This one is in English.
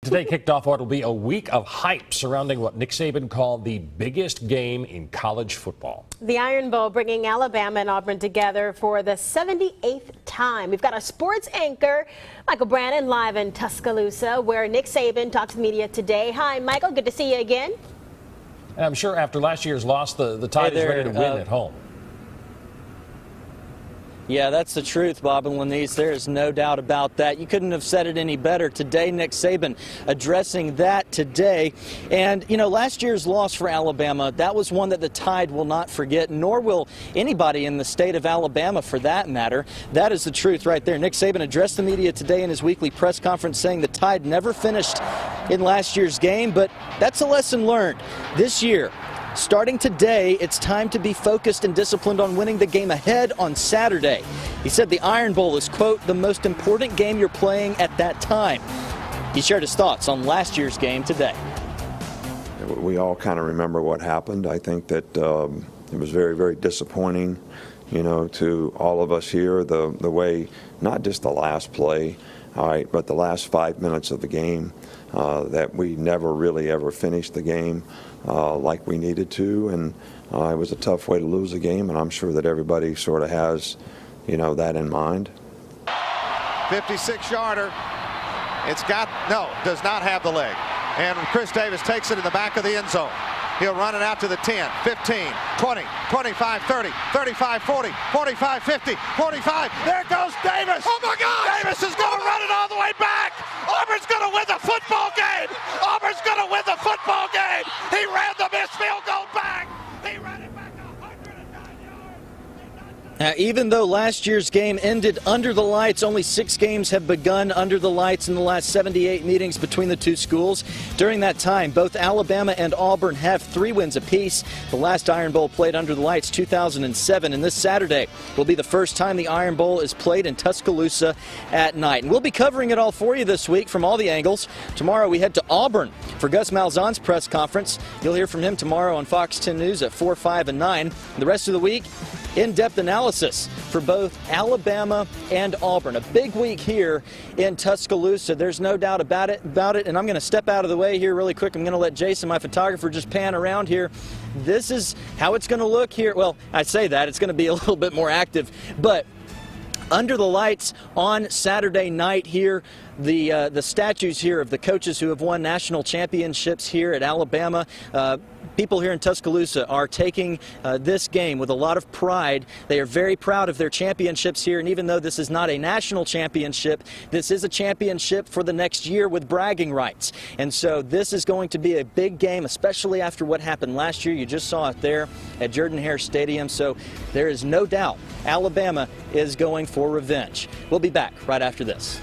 Today kicked off what will be a week of hype surrounding what Nick Saban called the biggest game in college football. The Iron Bowl bringing Alabama and Auburn together for the 78th time. We've got our sports anchor, Michael Brannon, live in Tuscaloosa, where Nick Saban talked to the media today. Hi, Michael. Good to see you again. And I'm sure after last year's loss, the Tide is ready to win at home. Yeah, that's the truth, Bob and Lenise. There is no doubt about that. You couldn't have said it any better. Today, Nick Saban addressing that today. And, you know, last year's loss for Alabama, that was one that the Tide will not forget, nor will anybody in the state of Alabama for that matter. That is the truth right there. Nick Saban addressed the media today in his weekly press conference saying the Tide never finished in last year's game, but that's a lesson learned this year. Starting today, it's time to be focused and disciplined on winning the game ahead on Saturday. He said the Iron Bowl is, quote, the most important game you're playing at that time. He shared his thoughts on last year's game today. We all kind of remember what happened. I think that it was very, very disappointing, you know, to all of us here, the way, not just the last play, all right, but the last 5 minutes of the game, that we never really ever finished the game like we needed to, and it was a tough way to lose a game, and I'm sure that everybody sort of has, you know, that in mind. 56-yarder. Does not have the leg. And Chris Davis takes it in the back of the end zone. He'll run it out to the 10, 15, 20, 25, 30, 35, 40, 45, 50, 45. There goes Davis. Oh, my God. Davis is going to run it all the way back. Auburn's going to win the football game. Auburn's going to win the football game. He ran the missed field goal back. He ran it back 109 yards. Even though last year's game ended under the lights, only 6 games have begun under the lights in the last 78 meetings between the two schools. During that time, both Alabama and Auburn have 3 wins apiece. The last Iron Bowl played under the lights 2007, and this Saturday will be the first time the Iron Bowl is played in Tuscaloosa at night. And we'll be covering it all for you this week from all the angles. Tomorrow we head to Auburn for Gus Malzahn's press conference. You'll hear from him tomorrow on Fox 10 News at 4, 5, and 9. The rest of the week, in-depth analysis for both Alabama and Auburn. A big week here in Tuscaloosa. There's no doubt about it. And I'm going to step out of the way here really quick. I'm going to let Jason, my photographer, just pan around here. This is how it's going to look here. Well, I say that. It's going to be a little bit more active. But under the lights on Saturday night here, the statues here of the coaches who have won national championships here at Alabama. People here in Tuscaloosa are taking this game with a lot of pride. They are very proud of their championships here, and even though this is not a national championship, this is a championship for the next year with bragging rights. And so this is going to be a big game, especially after what happened last year. You just saw it there at Jordan-Hare Stadium. So there is no doubt Alabama is going for revenge. We'll be back right after this.